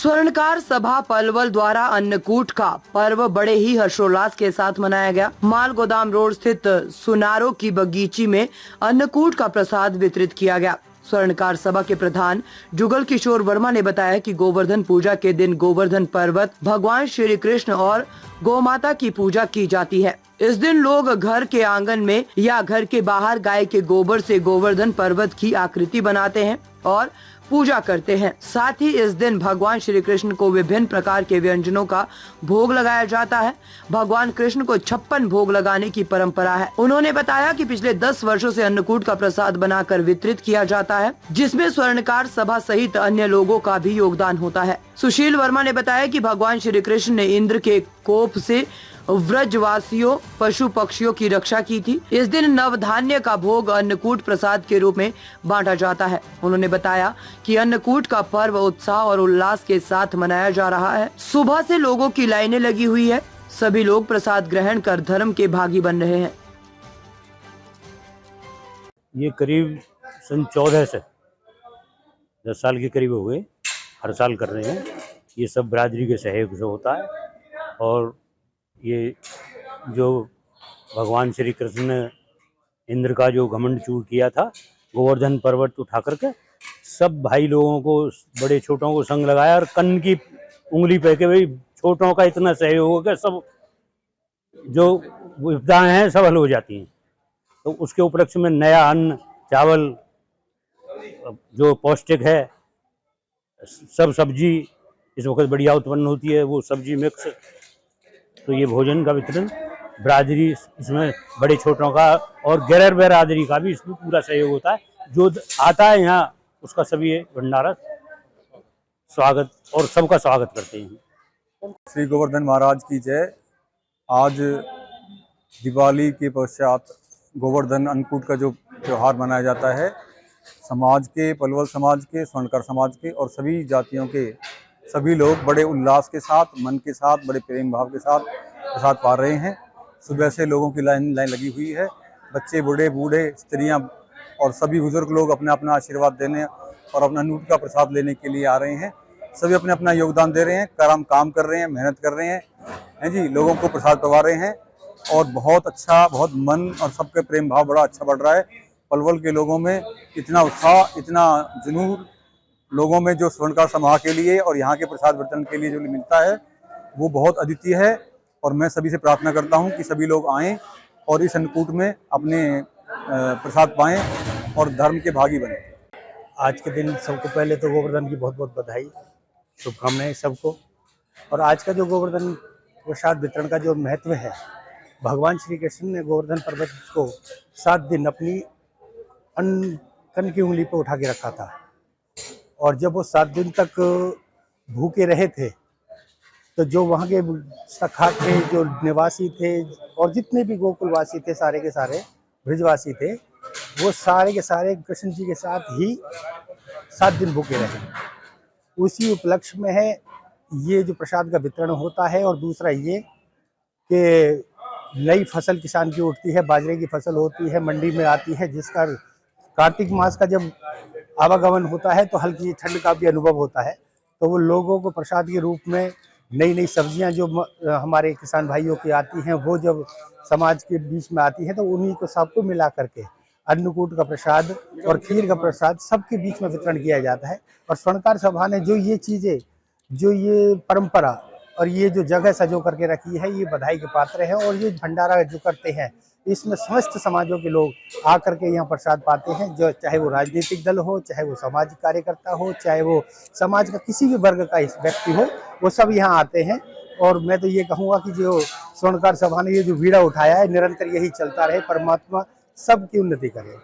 स्वर्णकार सभा पलवल द्वारा अन्नकूट का पर्व बड़े ही हर्षोल्लास के साथ मनाया गया। माल गोदाम रोड स्थित सुनारो की बगीची में अन्नकूट का प्रसाद वितरित किया गया। स्वर्णकार सभा के प्रधान जुगल किशोर वर्मा ने बताया कि गोवर्धन पूजा के दिन गोवर्धन पर्वत भगवान श्री कृष्ण और गौमाता की पूजा की जाती है। इस दिन लोग घर के आंगन में या घर के बाहर गाय के गोबर से गोवर्धन पर्वत की आकृति बनाते हैं और पूजा करते हैं। साथ ही इस दिन भगवान श्री कृष्ण को विभिन्न प्रकार के व्यंजनों का भोग लगाया जाता है। भगवान कृष्ण को 56 भोग लगाने की परंपरा है। उन्होंने बताया कि पिछले 10 वर्षों से अन्नकूट का प्रसाद बनाकर वितरित किया जाता है, जिसमें स्वर्णकार सभा सहित अन्य लोगों का भी योगदान होता है। सुशील वर्मा ने बताया कि भगवान श्री कृष्ण ने इंद्र के कोप से व्रजवासियों पशु पक्षियों की रक्षा की थी। इस दिन नवधान्य का भोग अन्नकूट प्रसाद के रूप में बांटा जाता है। उन्होंने बताया कि अन्नकूट का पर्व उत्साह और उल्लास के साथ मनाया जा रहा है। सुबह से लोगों की लाइनें लगी हुई है। सभी लोग प्रसाद ग्रहण कर धर्म के भागी बन रहे हैं। ये करीब सन 14 से 10 साल के करीब हो गए, हर साल कर रहे हैं। ये सब बिरादरी के सहयोग से होता है और ये जो भगवान श्री कृष्ण ने इंद्र का जो घमंड चूर किया था, गोवर्धन पर्वत उठा करके सब भाई लोगों को, बड़े छोटों को संग लगाया और कन्न की उंगली पे के भाई छोटों का इतना सहयोग हो गया, सब जो विपदाएं हैं सब हल हो जाती हैं। तो उसके उपलक्ष्य में नया अन्न चावल जो पौष्टिक है, सब सब्जी इस वक्त बढ़िया उत्पन्न होती है, वो सब्जी मिक्स, तो ये भोजन का वितरण बिरादरी इसमें बड़े छोटों का और गैर बिरादरी का भी इसमें पूरा सहयोग होता है। जो आता है यहाँ उसका सभी भंडारा स्वागत और सबका स्वागत करते हैं। श्री गोवर्धन महाराज की जय। आज दिवाली के पश्चात गोवर्धन अन्नकूट का जो त्यौहार मनाया जाता है, समाज के, पलवल समाज के, स्वर्णकार समाज के और सभी जातियों के सभी लोग बड़े उल्लास के साथ, मन के साथ, बड़े प्रेम भाव के साथ प्रसाद पा रहे हैं। सुबह से लोगों की लाइन लगी हुई है। बच्चे, बूढ़े, स्त्रियां और सभी बुजुर्ग लोग अपना अपना आशीर्वाद देने और अपना अन्नकूट का प्रसाद लेने के लिए आ रहे हैं। सभी अपने अपना योगदान दे रहे हैं, काम कर रहे हैं, मेहनत कर रहे हैं जी, लोगों को प्रसाद पवा रहे हैं और बहुत अच्छा, बहुत मन और सबके प्रेम भाव बड़ा अच्छा बढ़ रहा है। पलवल के लोगों में इतना उत्साह, इतना जुनून लोगों में जो स्वर्णकार सभा के लिए और यहाँ के प्रसाद वितरण के लिए जो मिलता है वो बहुत अद्वितीय है। और मैं सभी से प्रार्थना करता हूँ कि सभी लोग आएँ और इस अन्नकूट में अपने प्रसाद पाएँ और धर्म के भागी बने। आज के दिन सबको पहले तो गोवर्धन की बहुत बहुत बधाई, शुभकामनाएं सबको। और आज का जो गोवर्धन प्रसाद वितरण का जो महत्व है, भगवान श्री कृष्ण ने गोवर्धन पर्वत को 7 दिन अपनी कन्न की उंगली पर उठा के रखा था और जब वो 7 दिन तक भूखे रहे थे तो जो वहाँ के सखा थे, जो निवासी थे और जितने भी गोकुलवासी थे, सारे के सारे ब्रजवासी थे, वो सारे के सारे कृष्ण जी के साथ ही 7 दिन भूखे रहे। उसी उपलक्ष्य में है ये जो प्रसाद का वितरण होता है। और दूसरा ये कि नई फसल किसान की उठती है, बाजरे की फसल होती है, मंडी में आती है, जिसका कार्तिक मास का जब आवागमन होता है तो हल्की ठंड का भी अनुभव होता है। तो वो लोगों को प्रसाद के रूप में नई सब्जियां जो हमारे किसान भाइयों की आती हैं, वो जब समाज के बीच में आती है तो उन्हीं को सबको मिला करके अन्नकूट का प्रसाद और खीर का प्रसाद सबके बीच में वितरण किया जाता है। और स्वर्णकार सभा ने जो ये चीज़ें, जो ये परंपरा और ये जो जगह सजो करके रखी है, ये बधाई के पात्र है। और ये भंडारा जो करते हैं, इसमें समस्त समाजों के लोग आकर के यहाँ प्रसाद पाते हैं, जो चाहे वो राजनीतिक दल हो, चाहे वो सामाजिक कार्यकर्ता हो, चाहे वो समाज का किसी भी वर्ग का व्यक्ति हो, वो सब यहाँ आते हैं। और मैं तो ये कहूँगा कि जो स्वर्णकार सभा ने ये जो बीड़ा उठाया है, निरंतर यही चलता रहे। परमात्मा सबकी उन्नति करे।